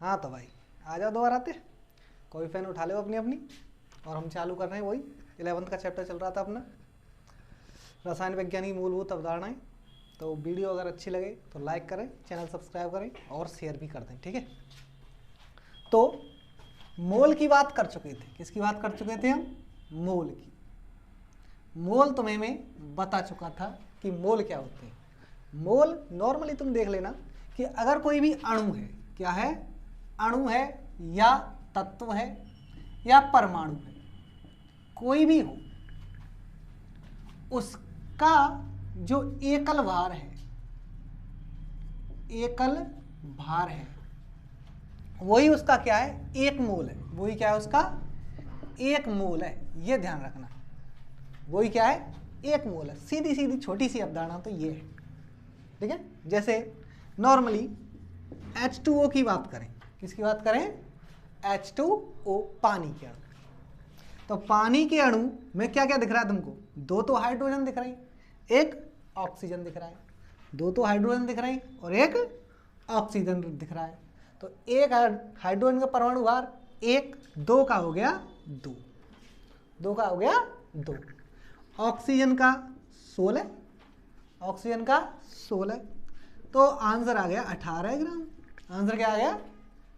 हाँ तो भाई आ जाओ दोबारा आते, कोई पेन उठा लो अपनी अपनी, और हम चालू कर रहे हैं वही 11th का चैप्टर चल रहा था अपना, रसायन विज्ञान की मूलभूत अवधारणाएं। तो वीडियो अगर अच्छी लगे तो लाइक करें, चैनल सब्सक्राइब करें और शेयर भी कर दें, ठीक है। तो मोल की बात कर चुके थे, किसकी बात कर चुके थे हम? मोल की। मोल तुम्हें मैं बता चुका था कि मोल क्या होते हैं। मोल नॉर्मली तुम देख लेना कि अगर कोई भी अणु है, क्या है? अणु है या तत्व है या परमाणु है, कोई भी हो, उसका जो एकल भार है, एकल भार है, वही उसका क्या है? एक मोल है। वही क्या है? उसका एक मोल है। ये ध्यान रखना, वही क्या है? एक मोल है। सीधी सीधी छोटी सी अवधारणा तो ये है, ठीक है। जैसे नॉर्मली H2O की बात करें, किसकी बात करें? H2O, पानी के अणु। तो पानी के अणु में क्या क्या दिख रहा है तुमको? दो तो हाइड्रोजन दिख रही, एक ऑक्सीजन दिख रहा है। दो तो हाइड्रोजन दिख रही और एक ऑक्सीजन दिख रहा है। तो एक हाइड्रोजन का परमाणु भार एक, दो का हो गया दो, दो का हो गया दो। ऑक्सीजन का 16, ऑक्सीजन का 16, तो आंसर आ गया 18 ग्राम। आंसर क्या आ गया?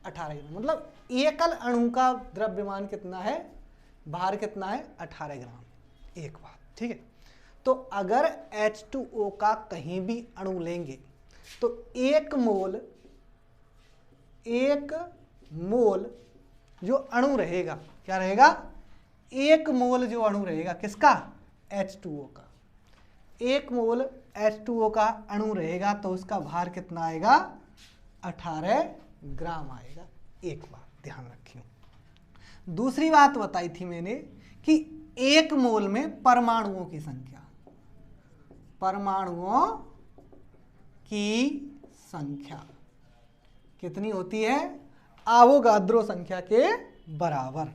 18 ग्राम। मतलब एकल अणु का द्रव्यमान कितना है, भार कितना है? 18 ग्राम। एक बात, ठीक है। तो अगर H2O का कहीं भी अणु लेंगे तो एक मोल जो अणु रहेगा, क्या रहेगा? एक मोल जो अणु रहेगा, किसका? H2O का। एक मोल H2O का अणु रहेगा तो उसका भार कितना आएगा? 18 ग्राम आएगा। एक बात ध्यान रखियो। दूसरी बात बताई थी मैंने कि एक मोल में परमाणुओं की संख्या, परमाणुओं की संख्या कितनी होती है? आवोगाद्रो संख्या के बराबर।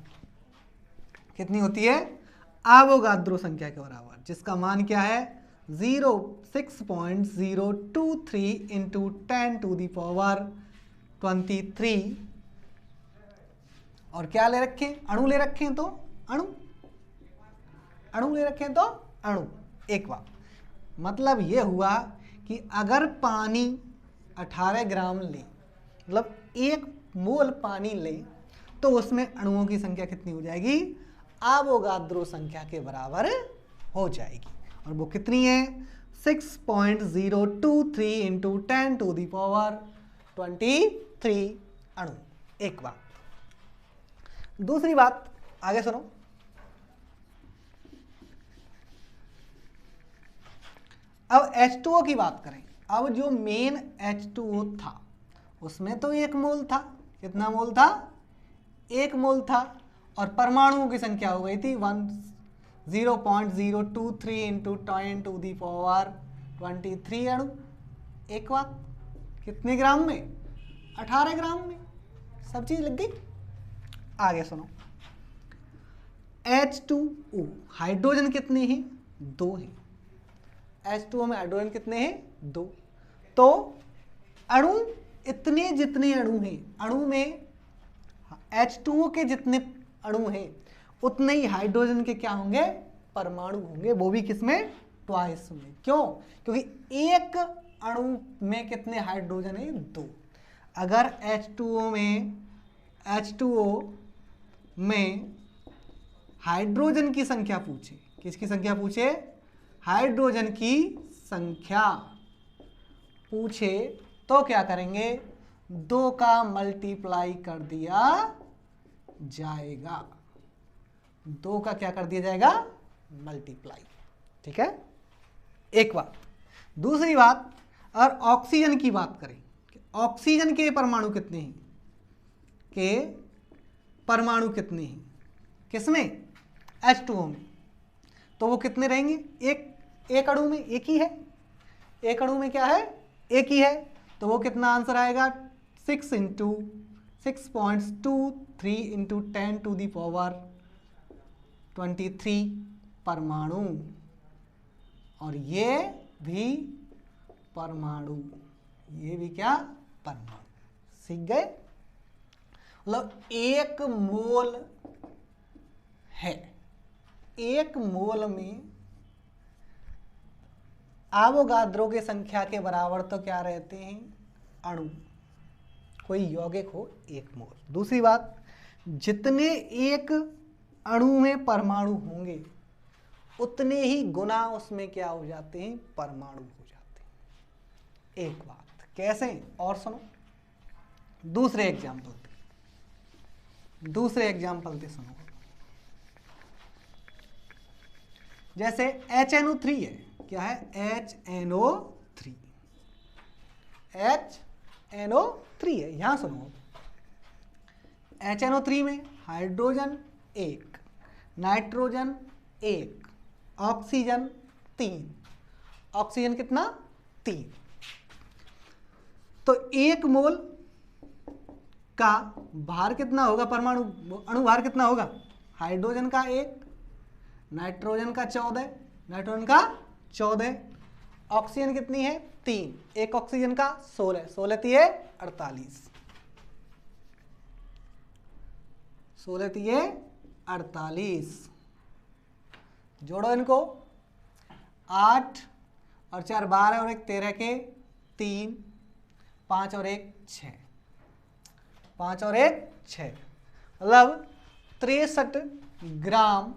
कितनी होती है? आवोगाद्रो संख्या के बराबर, जिसका मान क्या है? 6.023 इंटू 10⁻23। और क्या ले रखे? अणु ले रखे हैं, तो अणु ले रखे हैं तो अणु। एक बात, मतलब ये हुआ कि अगर पानी 18 ग्राम ले, मतलब एक मोल पानी ले, तो उसमें अणुओं की संख्या कितनी हो जाएगी? आवोगाद्रो संख्या के बराबर हो जाएगी। और वो कितनी है? 6.023 इंटू 10⁻23 अणु। एक बात। दूसरी बात, आगे सुनो। अब H2O की बात करें। अब जो मेन H2O था उसमें तो एक मोल था। कितना मोल था? एक मोल था। और परमाणुओं की संख्या हो गई थी 0.023 इंटू 10⁻23 अणु। एक बात, कितने ग्राम में? 18 ग्राम में। सब चीज लग गई। आगे सुनो। H2O, हाइड्रोजन कितने हैं? 2 हैं। H2O में हाइड्रोजन कितने हैं? 2। तो अणु, इतने जितने अणु हैं, अणु में H2O के जितने अणु हैं उतने ही हाइड्रोजन के क्या होंगे? परमाणु होंगे। वो भी किसमें? ट्वाइस में। क्यों? क्योंकि एक अणु में कितने हाइड्रोजन है? 2। अगर H2O में हाइड्रोजन की संख्या पूछे, किसकी संख्या पूछे? हाइड्रोजन की संख्या पूछे, तो क्या करेंगे? 2 का मल्टीप्लाई कर दिया जाएगा। 2 का क्या कर दिया जाएगा? मल्टीप्लाई। ठीक है, एक बात। दूसरी बात, और ऑक्सीजन की बात करें, ऑक्सीजन के परमाणु कितने हैं? परमाणु कितने हैं किसमें? H2O में। तो वो कितने रहेंगे? एक अणु में एक ही है। एक अणु में क्या है? एक ही है। तो वो कितना आंसर आएगा? 6.23 इंटू 10⁻23 परमाणु। और ये भी परमाणु, ये भी क्या? परमाणु। सीख गए? मतलब 1 मोल है, 1 मोल में एवोगाद्रो की संख्या के बराबर तो क्या रहते हैं, अणु, कोई यौगिक हो 1 मोल। दूसरी बात, जितने एक अणु में परमाणु होंगे उतने ही गुना उसमें क्या हो जाते हैं, परमाणु हो जाते हैं। एक बात कैसे, और सुनो, दूसरे एग्जाम्पल से सुनो। जैसे HNO3 है, क्या है, HNO3 है। यहां सुनो, HNO3 में हाइड्रोजन 1, नाइट्रोजन 1, ऑक्सीजन 3, ऑक्सीजन कितना, 3। तो 1 मोल का भार कितना होगा, परमाणु अणु भार कितना होगा, हाइड्रोजन का 1, नाइट्रोजन का 14, ऑक्सीजन कितनी है, 3, एक ऑक्सीजन का 16, 16 3 48, 16 3 48, जोड़ो इनको, 8 और 4 12 और 1 13 के 3, 5 और 1 6, 5 और 1 6, मतलब 63 ग्राम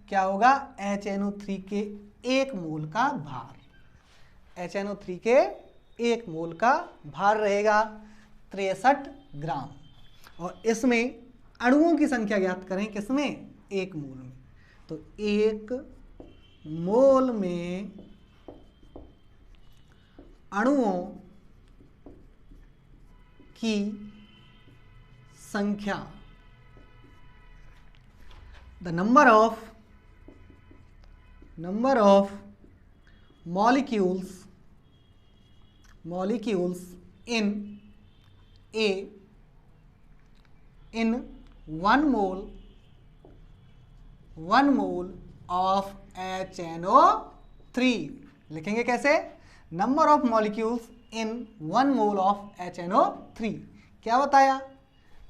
क्या होगा, HNO3 के 1 मोल का भार, HNO3 के 1 मोल का भार रहेगा 63 ग्राम। और इसमें अणुओं की संख्या ज्ञात करें, किसमें, 1 मोल में। तो 1 मोल में अणुओं की संख्या, the number of molecules in 1 mole of HNO3, लिखेंगे कैसे, number of molecules in 1 mole of HNO3, क्या बताया,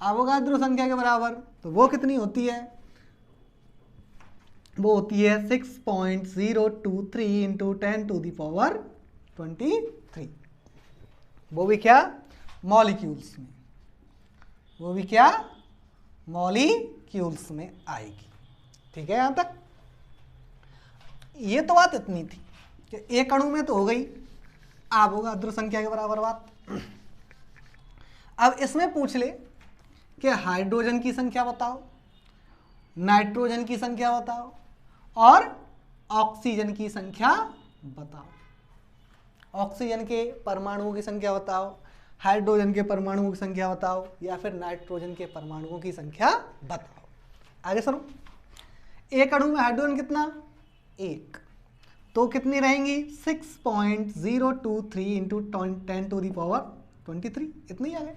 एवोगाद्रो संख्या के बराबर, तो वो कितनी होती है, वो होती है 6.023 इंटू 10⁻23, वो भी क्या, मॉलिक्यूल्स में, वो भी क्या, मॉलिक्यूल्स में आएगी। ठीक है, यहां तक ये तो बात इतनी थी कि एक अणु में तो हो गई एवोगाद्रो संख्या के बराबर बात। अब इसमें पूछ ले कि हाइड्रोजन की संख्या बताओ, नाइट्रोजन की संख्या बताओ और ऑक्सीजन की संख्या बताओ, ऑक्सीजन के परमाणुओं की संख्या बताओ, हाइड्रोजन के परमाणुओं की संख्या बताओ, या फिर नाइट्रोजन के परमाणुओं की संख्या बताओ। आगे सुनो, एक अणु में हाइड्रोजन कितना, 1, तो कितनी रहेंगी, 6.023 इंटू 10⁻23, इतनी आ गई।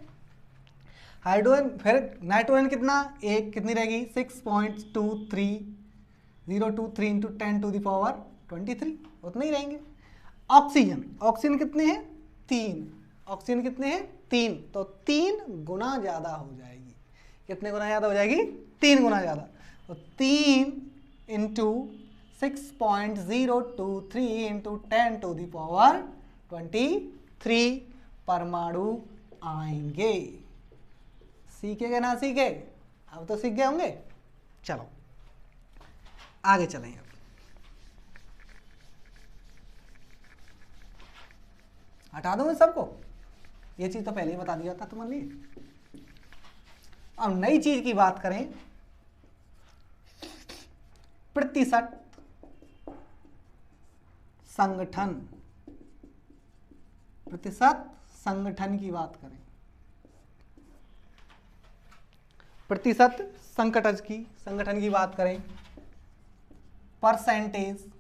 हाइड्रोजन, फिर नाइट्रोजन कितना, 1, कितनी रहेगी, 6.023 इंटू 10⁻23, उतने ही रहेंगे। ऑक्सीजन कितने हैं, 3, ऑक्सीजन कितने हैं, 3, तो 3 गुना ज़्यादा हो जाएगी। कितने गुना ज़्यादा हो जाएगी, 3 गुना ज़्यादा। तो 3 इंटू 6.023 इंटू 10⁻23 परमाणु आएंगे। सीखे कि ना सीखे, अब तो सीख गए होंगे। चलो आगे चलें। अब हटा दूं सबको, ये चीज तो पहले ही बता दिया था तुम्हारे लिए। अब नई चीज की बात करें, प्रतिशत संगठन, प्रतिशत संगठन की बात करें, प्रतिशत संगठन की बात करें, परसेंटेज,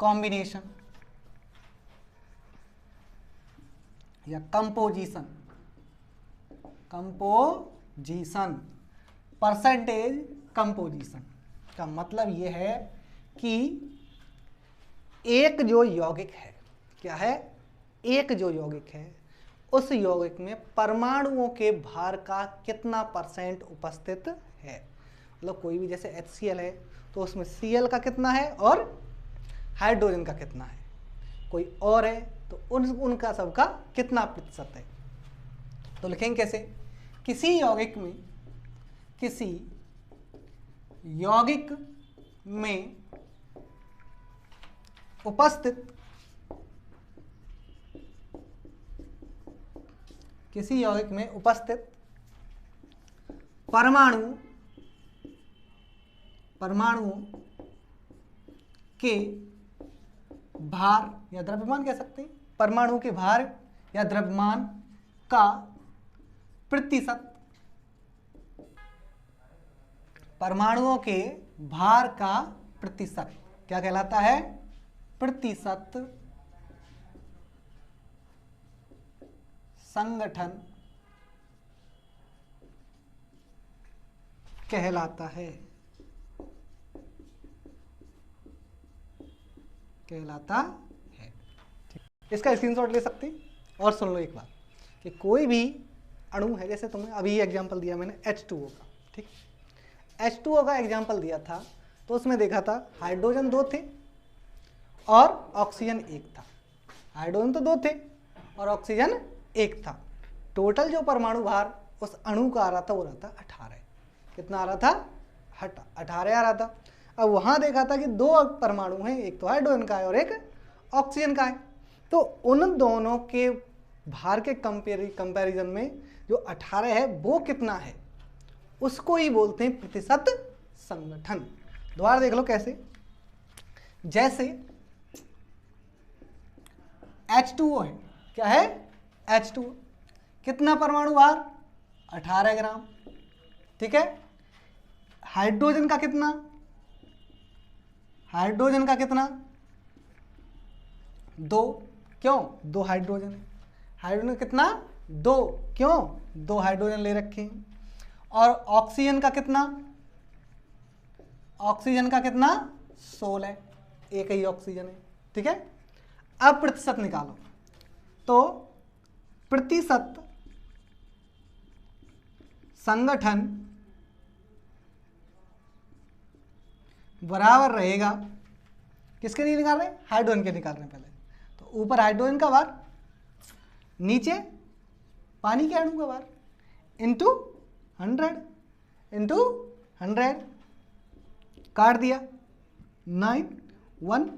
कॉम्बिनेशन या कंपोजिशन, परसेंटेज कंपोजिशन का मतलब यह है कि एक जो यौगिक है, क्या है, एक जो यौगिक है उस यौगिक में परमाणुओं के भार का कितना % उपस्थित है। मतलब कोई भी जैसे HCl है तो उसमें Cl का कितना है और हाइड्रोजन का कितना है, कोई और है तो उनका सबका कितना प्रतिशत है। तो लिखेंगे कैसे, किसी यौगिक में उपस्थित परमाणुओं के भार या द्रव्यमान कह सकते हैं, परमाणु के भार या द्रव्यमान का प्रतिशत, परमाणुओं के भार का प्रतिशत क्या कहलाता है, प्रतिशत संगठन कहलाता है, इसका स्क्रीनशॉट ले सकते हैं। और सुन लो एक बात कि कोई भी अणु है, जैसे तुम्हें अभी एग्जांपल दिया मैंने H2O का, ठीक, H2O का एग्जांपल दिया था तो उसमें देखा था हाइड्रोजन 2 थे और ऑक्सीजन 1 था। हाइड्रोजन तो 2 थे और ऑक्सीजन 1 था। टोटल जो परमाणु भार उस अणु का आ रहा था वो रहा था 18। कितना आ रहा था, 18 आ रहा था। अब वहाँ देखा था कि 2 परमाणु हैं, एक तो हाइड्रोजन का है और एक ऑक्सीजन का है, तो उन दोनों के भार के कंपैरिजन में जो 18 है वो कितना है, उसको ही बोलते हैं प्रतिशत संगठन। दोबारा देख लो कैसे, जैसे H2O है, क्या है H2O, कितना परमाणु भार 18 ग्राम, ठीक है। हाइड्रोजन का कितना, हाइड्रोजन का कितना 2, क्यों 2 हाइड्रोजन है, हाइड्रोजन कितना 2, क्यों 2 हाइड्रोजन ले रखे हैं। और ऑक्सीजन का कितना, ऑक्सीजन का कितना 16, एक ही ऑक्सीजन है, ठीक है। अब प्रतिशत निकालो, तो प्रतिशत संगठन बराबर रहेगा, किसके लिए निकाल रहे हैं, हाइड्रोजन के निकाल रहे हैं पहले, तो ऊपर हाइड्रोजन का भार, नीचे पानी के अणु का भार, इंटू 100 काट दिया 9 1,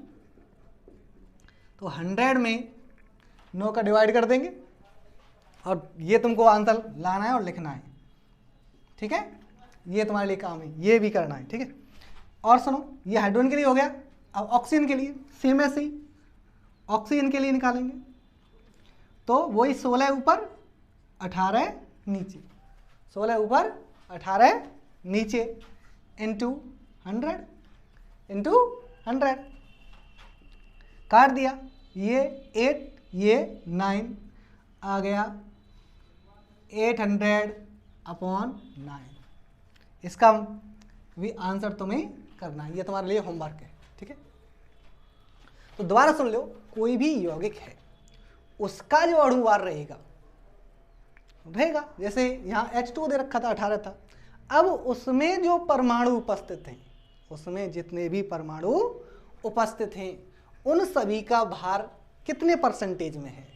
तो 100 में 9 का डिवाइड कर देंगे और ये तुमको आंसर लाना है और लिखना है, ठीक है। ये तुम्हारे लिए काम है, ये भी करना है, ठीक है। और सुनो, ये हाइड्रोजन के लिए हो गया। अब ऑक्सीजन के लिए सेम ऐसे ही, ऑक्सीजन के लिए निकालेंगे तो वही 16 ऊपर 18 नीचे, 16 ऊपर 18 नीचे इंटू 100 काट दिया, ये 8 ये 9 आ गया 800/9। इसका भी आंसर तुम्हें करना है, ये तुम्हारे लिए होमवर्क है, ठीक है। तो दोबारा सुन लो, कोई भी यौगिक है उसका जो अणुभार रहेगा, जैसे यहाँ H2O दे रखा था 18 था, अब उसमें जो परमाणु उपस्थित हैं, उसमें जितने भी परमाणु उपस्थित हैं उन सभी का भार कितने % में है,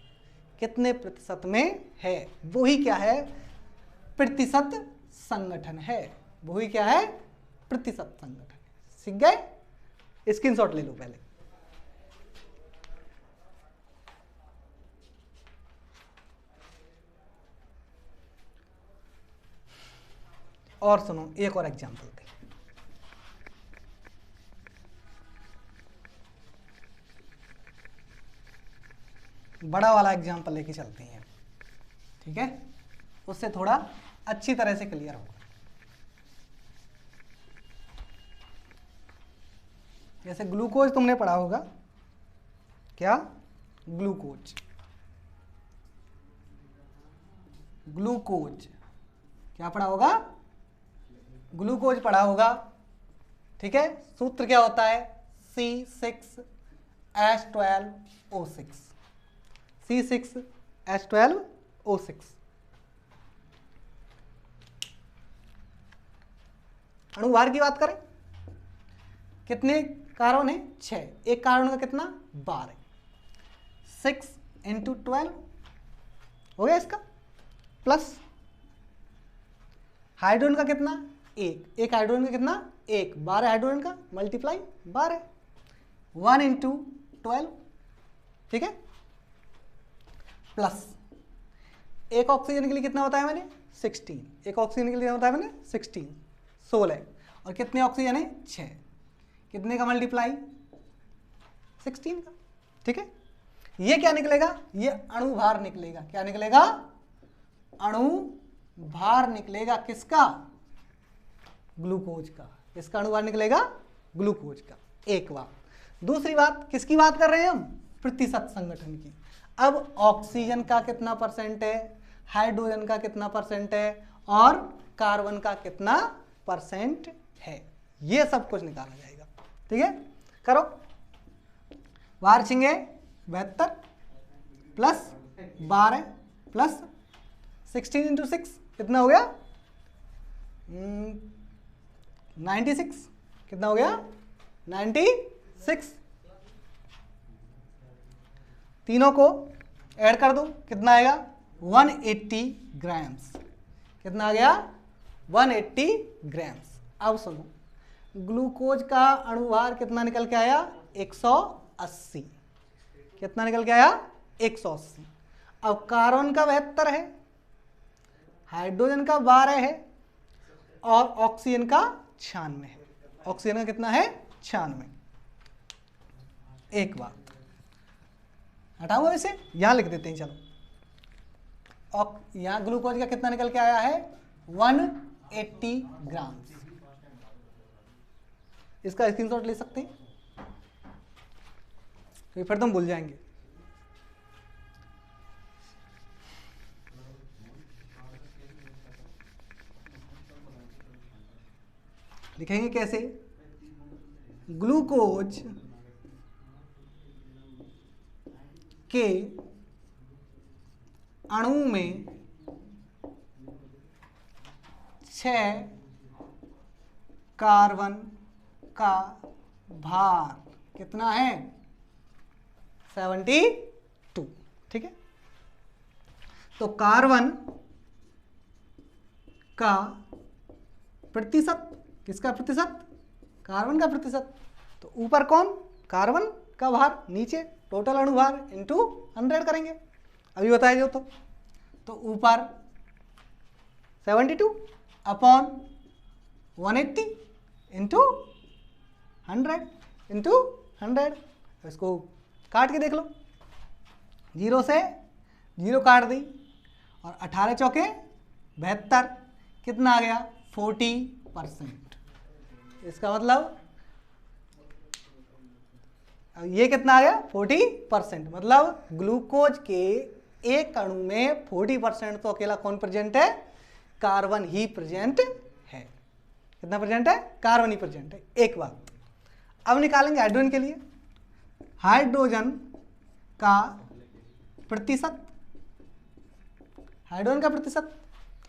कितने प्रतिशत में है, वही क्या है, प्रतिशत संगठन है, वही क्या है, प्रतिशत संगठन। सीख गए, स्क्रीनशॉट ले लो पहले। और सुनो एक और एग्जांपल दे, बड़ा वाला एग्जांपल लेके चलते हैं, ठीक है, उससे थोड़ा अच्छी तरह से क्लियर होगा। जैसे ग्लूकोज तुमने पढ़ा होगा, क्या ग्लूकोज, ग्लूकोज क्या पढ़ा होगा, ग्लूकोज पढ़ा होगा, ठीक है। सूत्र क्या होता है, C6H12O6, C6H12O6। अणुभार की बात करें, कितने कार्बन है? 6। एक कार्बन का कितना? 12। 6 × 12 हो गया इसका, प्लस हाइड्रोजन का कितना? एक हाइड्रोजन का कितना? 1। 12 हाइड्रोजन का मल्टीप्लाई 12, 1 × 12, ठीक है, प्लस एक ऑक्सीजन के लिए कितना बताया मैंने? 16। एक ऑक्सीजन के लिए कितना बताया मैंने? 16, 16। और कितने ऑक्सीजन है? 6। कितने का मल्टीप्लाई? 16 का, ठीक है। ये क्या निकलेगा? ये अणुभार निकलेगा। क्या निकलेगा? अणुभार निकलेगा। किसका? ग्लूकोज का। इसका अणुभार निकलेगा ग्लूकोज का। एक बात। दूसरी बात, किसकी बात कर रहे हैं हम? प्रतिशत संगठन की। अब ऑक्सीजन का कितना परसेंट है, हाइड्रोजन का कितना परसेंट है, और कार्बन का कितना परसेंट है, ये सब कुछ निकाला जाएगा, ठीक है। करो, बाहर छिंगे 72 प्लस 12 प्लस 16 × 6 कितना हो गया? 96। कितना हो गया? 96। तीनों को ऐड कर दो, कितना आएगा? 180 ग्राम्स। कितना आ गया? 180 ग्राम्स। अब सुनो, ग्लूकोज का अणुभार कितना निकल के आया? 180। कितना निकल के आया? 180। अब कार्बन का 72 है, हाइड्रोजन का 12 है, और ऑक्सीजन का 96 है। ऑक्सीजन का कितना है? 96। एक बात हटाओ, वैसे यहां लिख देते हैं, चलो। यहां ग्लूकोज का कितना निकल के आया है? 180 ग्राम्स। इसका स्क्रीनशॉट ले सकते हैं, तो फिर तुम भूल जाएंगे। लिखेंगे कैसे? ग्लूकोज के अणु में 6 कार्बन का भार कितना है? 72, ठीक है। तो कार्बन का प्रतिशत, किसका प्रतिशत? कार्बन का प्रतिशत। तो ऊपर कौन? कार्बन का भार, नीचे टोटल अणुभार इंटू 100 करेंगे, अभी बताया जो। तो ऊपर 72 अपॉन 180 इंटू 100 इंटू 100। इसको काट के देख लो, 0 से 0 काट दी, और 18 चौके 72, कितना आ गया? 40%। इसका मतलब ये कितना आ गया? 40%। मतलब ग्लूकोज के एक अणु में 40% तो अकेला कौन प्रेजेंट है? कार्बन ही प्रेजेंट है। कितना प्रेजेंट है? कार्बन ही प्रेजेंट है। एक बात। अब निकालेंगे हाइड्रोजन के लिए। हाइड्रोजन का प्रतिशत, हाइड्रोजन का प्रतिशत,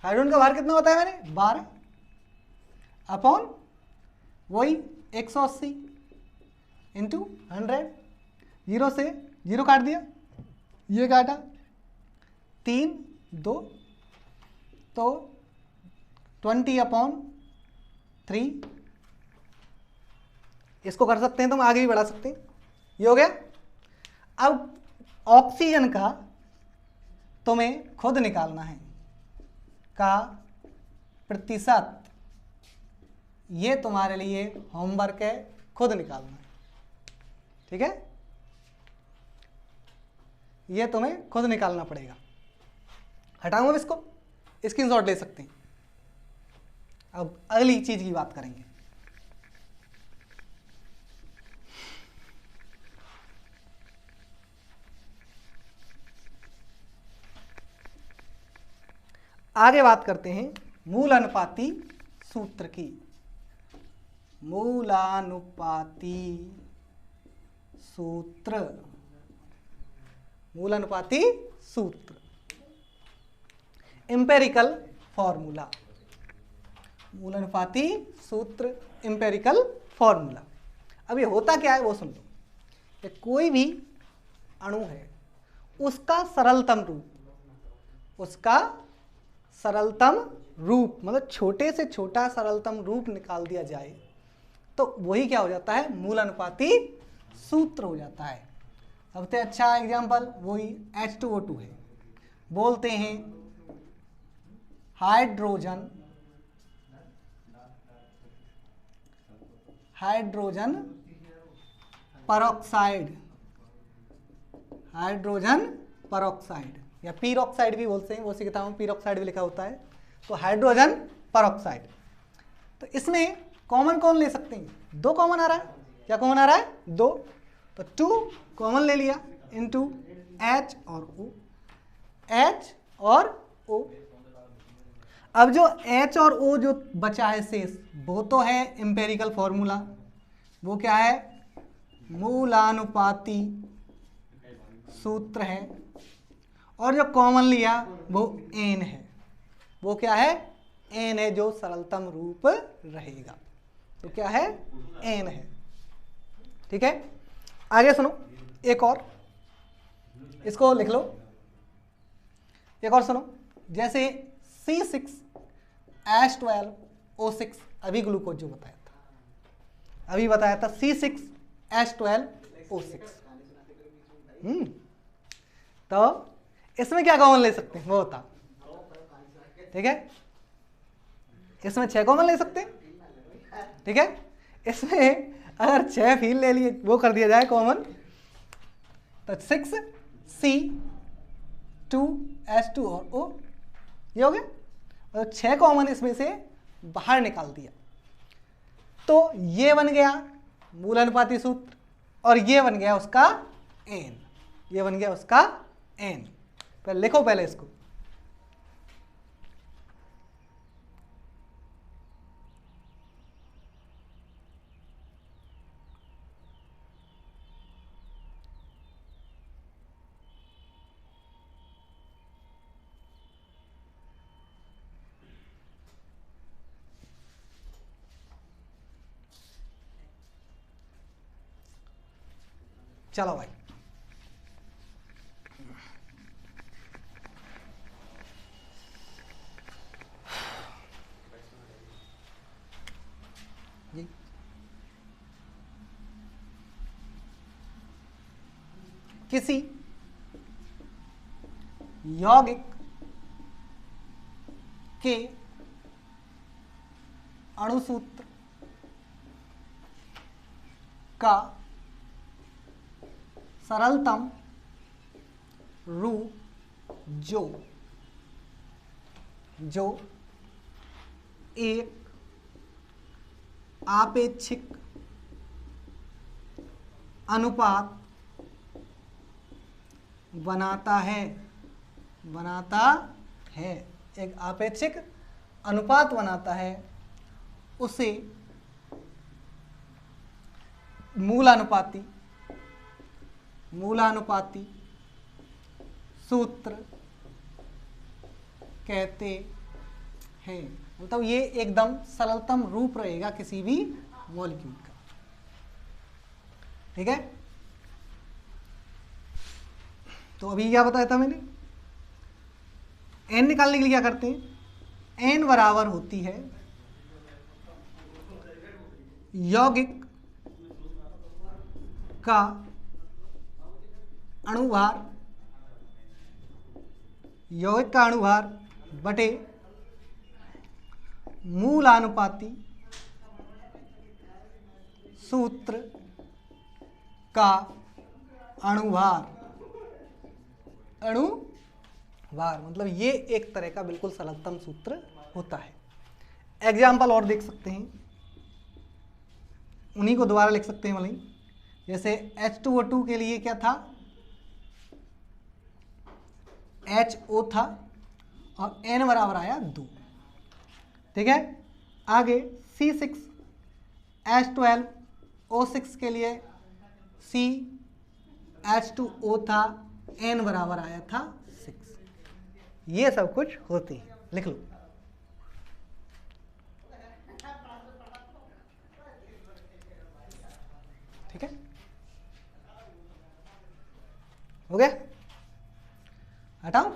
हाइड्रोजन का भार कितना होता है मैंने? 12 अपॉन वही 180 इंटू 100। 0 से 0 काट दिया, ये काटा, 3 2, तो 20/3। इसको कर सकते हैं, तो हम आगे भी बढ़ा सकते हैं। ये हो गया। अब ऑक्सीजन का तुम्हें खुद निकालना है, का प्रतिशत। ये तुम्हारे लिए होमवर्क है, खुद निकालना है, ठीक है। ये तुम्हें खुद निकालना पड़ेगा। हटाऊंगा अब इसको, स्क्रीनशॉट ले सकते हैं। अब अगली चीज की बात करेंगे। आगे बात करते हैं मूल अनुपाती सूत्र की। मूलानुपाती सूत्र मूल अनुपाती सूत्र, एम्पेरिकल फॉर्मूला, मूल अनुपाती सूत्र, एम्पेरिकल फॉर्मूला। अब ये होता क्या है वो सुन लो, कि कोई भी अणु है उसका सरलतम रूप, उसका सरलतम रूप मतलब छोटे से छोटा सरलतम रूप निकाल दिया जाए तो वही क्या हो जाता है, मूल अनुपाती सूत्र हो जाता है। सबसे अच्छा एग्जांपल वही H2O2 है। बोलते हैं हाइड्रोजन परऑक्साइड, हाइड्रोजन परऑक्साइड या पीरॉक्साइड भी बोलते हैं, वो सी किताबों में पीरॉक्साइड भी लिखा होता है। तो हाइड्रोजन परऑक्साइड, तो इसमें कॉमन कौन ले सकते हैं, 2 कॉमन आ रहा है। क्या कॉमन आ रहा है, 2, तो 2 कॉमन ले लिया इनटू H और O, H और O। अब जो H और O जो बचा है शेष, वो तो है एम्पेरिकल फॉर्मूला, वो क्या है, मूलानुपाती सूत्र है। और जो कॉमन लिया वो n है, वो क्या है, n है, जो सरलतम रूप रहेगा, तो क्या है, n है। ठीक है, आगे सुनो एक और, इसको लिख लो। एक और सुनो, जैसे C6H12O6, अभी ग्लूकोज जो बताया था, अभी बताया था C6H12O6। तो इसमें क्या कॉमन ले सकते हैं वो बता। ठीक है, इसमें 6 कॉमन ले सकते हैं। ठीक है, इसमें अगर 6 फील ले लिए, वो कर दिया जाए कॉमन, तो 6C2H2 और O, ये हो गया। और 6 कॉमन इसमें से बाहर निकाल दिया तो ये बन गया मूल अनुपाती सूत्र, और ये बन गया उसका n, ये बन गया उसका n। पहले लिखो पहले इसको, चलो भाई। जी किसी यौगिक के अणुसूत्र का सरलतम रूप जो एक आपेक्षिक अनुपात बनाता है, एक आपेक्षिक अनुपात बनाता है, उसे मूलानुपाती सूत्र कहते हैं। मतलब ये एकदम सरलतम रूप रहेगा किसी भी मॉलिक्यूल का। ठीक है, तो अभी क्या बताया था मैंने, n निकालने के लिए क्या करते हैं, n बराबर होती है यौगिक का अणुभार बटे मूलानुपाती सूत्र का अणुभार, मतलब ये एक तरह का बिल्कुल सरलतम सूत्र होता है। एग्जाम्पल और देख सकते हैं, उन्हीं को दोबारा लिख सकते हैं वहीं। जैसे H2O2 के लिए क्या था, HO था और N बराबर आया 2। ठीक है, आगे C6H12O6 के लिए CH2O था, n बराबर आया था 6। ये सब कुछ होती है, लिख लो। ठीक है, हो गया? हटाओ।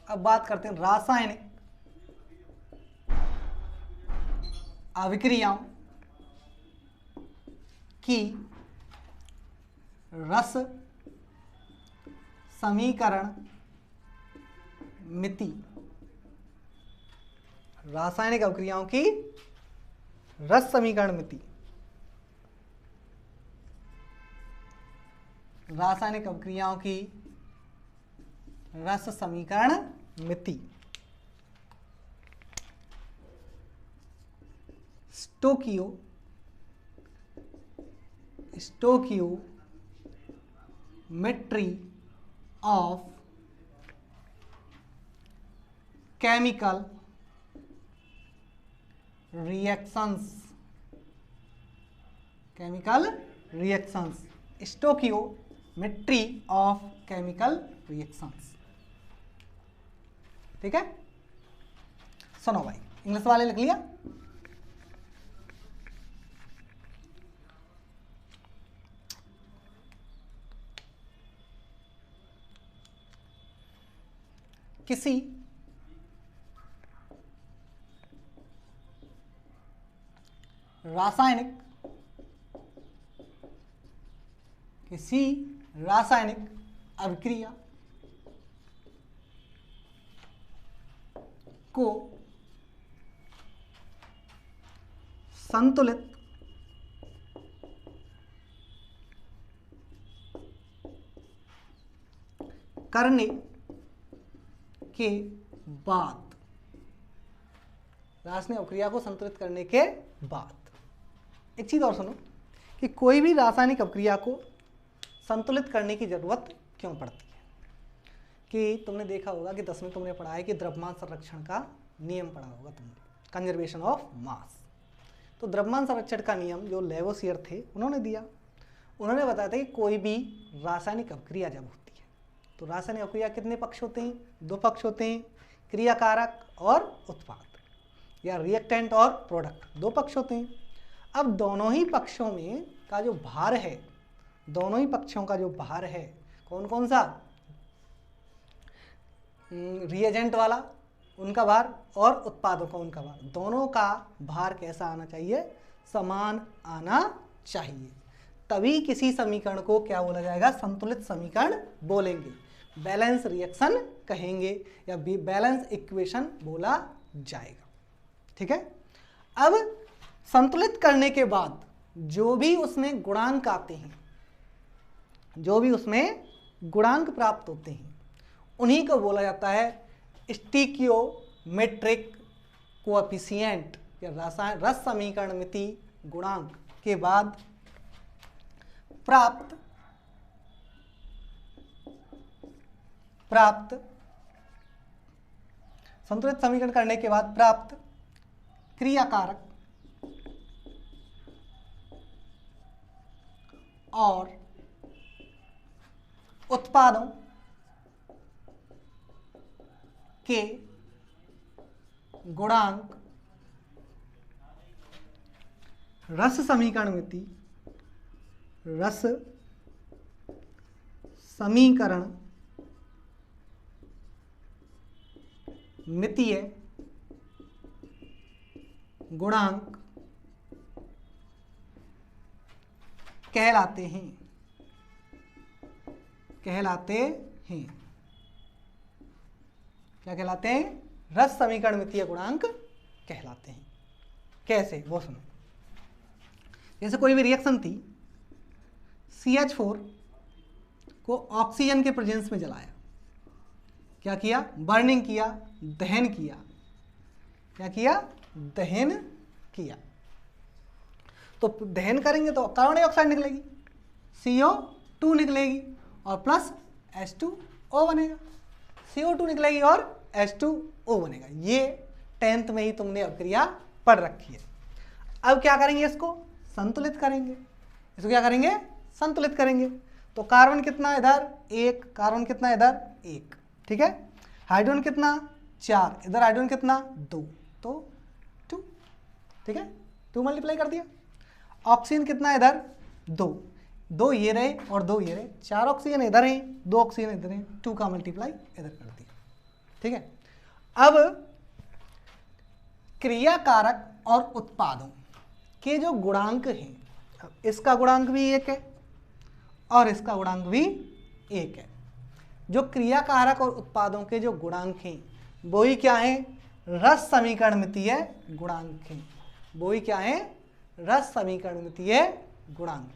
अब बात करते हैं रासायनिक अभिक्रियाओं की रस समीकरण मिति। रासायनिक अभिक्रियाओं की रस समीकरण मिति। रासायनिक अभिक्रियाओं की रस समीकरण मिति। Stoichiometry of chemical reactions. Stoichiometry of chemical reactions. ठीक है, सुनो भाई, इंग्लिश वाले लिख लिया? किसी रासायनिक अभिक्रिया को संतुलित करने के बाद, रासायनिक अभिक्रिया को संतुलित करने के बाद, एक चीज और सुनो कि कोई भी रासायनिक अभिक्रिया को संतुलित करने की जरूरत क्यों पड़ती है। कि तुमने देखा होगा कि 10 में तुमने पढ़ा है कि द्रव्यमान संरक्षण का नियम पढ़ा होगा तुमने, कंजर्वेशन ऑफ मास। तो द्रव्यमान संरक्षण का नियम जो लेवोसियर थे उन्होंने दिया, उन्होंने बताया था कि कोई भी रासायनिक अभिक्रिया जब होती है तो रासायनिक अभिक्रिया कितने पक्ष होते हैं? 2 पक्ष होते हैं, क्रियाकारक और उत्पाद, या रिएक्टेंट और प्रोडक्ट, 2 पक्ष होते हैं। अब दोनों ही पक्षों में का जो भार है, दोनों ही पक्षों का जो भार है, कौन कौन सा? रिएजेंट वाला उनका भार और उत्पादों का उनका भार, दोनों का भार कैसा आना चाहिए? समान आना चाहिए। तभी किसी समीकरण को क्या बोला जाएगा? संतुलित समीकरण बोलेंगे, बैलेंस रिएक्शन कहेंगे, या बैलेंस इक्वेशन बोला जाएगा। ठीक है, अब संतुलित करने के बाद जो भी उसमें गुणांक आते हैं, जो भी उसमें गुणांक प्राप्त होते हैं, उन्हीं को बोला जाता है स्टोइकियोमेट्रिक कोएफिशिएंट, या रस समीकरण मिति गुणांक के बाद प्राप्त संतुलित समीकरण करने के बाद प्राप्त क्रियाकारक और उत्पादों के गुणांक रस समीकरण मितीय गुणांक कहलाते हैं। क्या कहलाते हैं? रस समीकरण मितीय गुणांक कहलाते हैं। कैसे? वो सुनो। जैसे कोई भी रिएक्शन थी, CH4 को ऑक्सीजन के प्रेजेंस में जलाया, क्या किया, बर्निंग किया, दहन किया। क्या किया, दहन किया। तो दहन करेंगे तो कार्बन डाइऑक्साइड निकलेगी, CO2 निकलेगी और प्लस H2O बनेगा। CO2 निकलेगी और H2O बनेगा। ये 10th में ही तुमने अभिक्रिया पढ़ रखी है। अब क्या करेंगे, इसको संतुलित करेंगे। इसको क्या करेंगे, संतुलित करेंगे। तो कार्बन कितना इधर 1, कार्बन कितना इधर 1, ठीक है। हाइड्रोजन कितना 4, इधर हाइड्रोजन कितना 2, तो 2, ठीक है, 2 मल्टीप्लाई कर दिया। ऑक्सीजन कितना इधर 2, 2 ये रहे और 2 ये रहे, 4 ऑक्सीजन इधर है, 2 ऑक्सीजन इधर है, 2 का मल्टीप्लाई इधर कर दिया, ठीक है। अब क्रियाकारक और उत्पादों के जो गुणांक हैं, इसका गुणांक भी 1 है और इसका गुणांक भी 1 है। जो क्रियाकारक और उत्पादों के जो गुणांक हैं वही क्या है, रस समीकरण मितीय गुणांक हैं। वही क्या है, रस समीकरण मितीय गुणांक।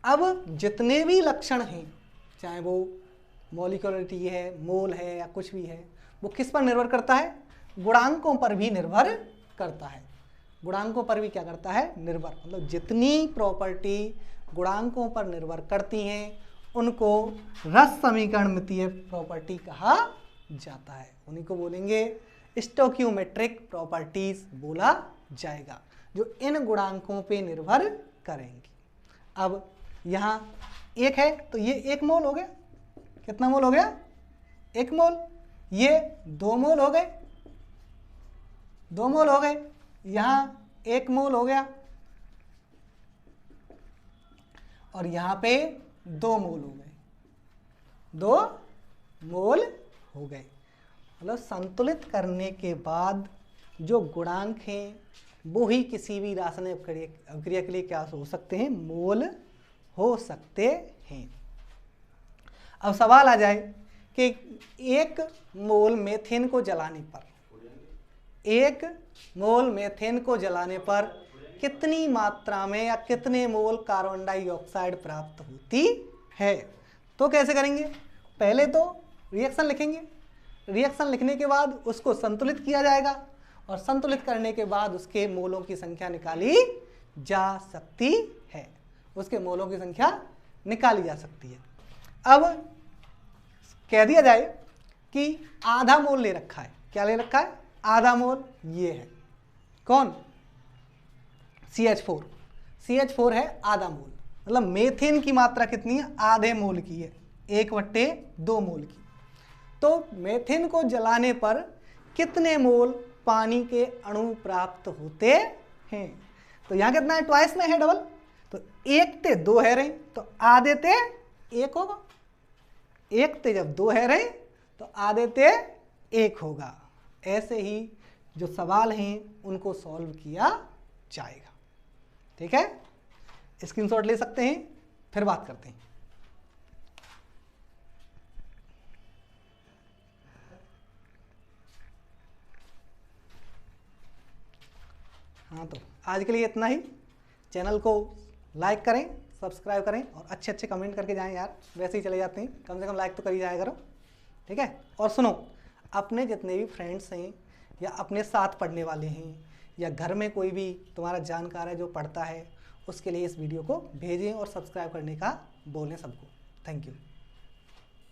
अब जितने भी लक्षण हैं, चाहे वो मॉलिक्यूलरिटी है, मोल है या कुछ भी है, वो किस पर निर्भर करता है, गुणांकों पर भी निर्भर करता है। गुणांकों पर भी क्या करता है, निर्भर, मतलब जितनी प्रॉपर्टी गुणांकों पर निर्भर करती हैं उनको रस समीकरण मितीय प्रॉपर्टी कहा जाता है। उन्हीं को बोलेंगे स्टोइकियोमेट्रिक प्रॉपर्टीज बोला जाएगा, जो इन गुणांकों पे निर्भर करेंगी। अब यहाँ 1 है तो ये 1 मोल हो गया। कितना मोल हो गया, 1 मोल। ये 2 मोल हो गए, 2 मोल हो गए। यहाँ 1 मोल हो गया और यहाँ पे 2 मोल हो गए, 2 मोल हो गए। मतलब संतुलित करने के बाद जो गुणांक हैं वो ही किसी भी रासायनिक अभिक्रिया के लिए क्या हो सकते हैं, मोल हो सकते हैं। अब सवाल आ जाए कि 1 मोल मेथेन को जलाने पर, 1 मोल मेथेन को जलाने पर कितनी मात्रा में या कितने मोल कार्बन डाइऑक्साइड प्राप्त होती है। तो कैसे करेंगे, पहले तो रिएक्शन लिखेंगे, रिएक्शन लिखने के बाद उसको संतुलित किया जाएगा और संतुलित करने के बाद उसके मोलों की संख्या निकाली जा सकती है, उसके मोलों की संख्या निकाली जा सकती है। अब कह दिया जाए कि आधा मोल ले रखा है, क्या ले रखा है, आधा मोल, ये है कौन, CH4, CH4 है आधा मोल। मतलब मेथेन की मात्रा कितनी है, आधे मोल की है, 1/2 मोल की। तो मेथेन को जलाने पर कितने मोल पानी के अणु प्राप्त होते हैं। तो यहाँ कितना है, ट्वाइस में है, डबल। तो 1 ते 2 है रहे तो आधे ते 1 होगा, 1 ते जब 2 है रहे तो आधे ते 1 होगा। ऐसे ही जो सवाल हैं उनको सॉल्व किया जाएगा, ठीक है। स्क्रीनशॉट ले सकते हैं, फिर बात करते हैं। हाँ, तो आज के लिए इतना ही। चैनल को लाइक करें, सब्सक्राइब करें और अच्छे अच्छे कमेंट करके जाएं यार, वैसे ही चले जाते हैं, कम से कम लाइक तो कर ही जाया करो, ठीक है। और सुनो, अपने जितने भी फ्रेंड्स हैं या अपने साथ पढ़ने वाले हैं या घर में कोई भी तुम्हारा जानकार है जो पढ़ता है, उसके लिए इस वीडियो को भेजें और सब्सक्राइब करने का बोलें सबको। Thank you.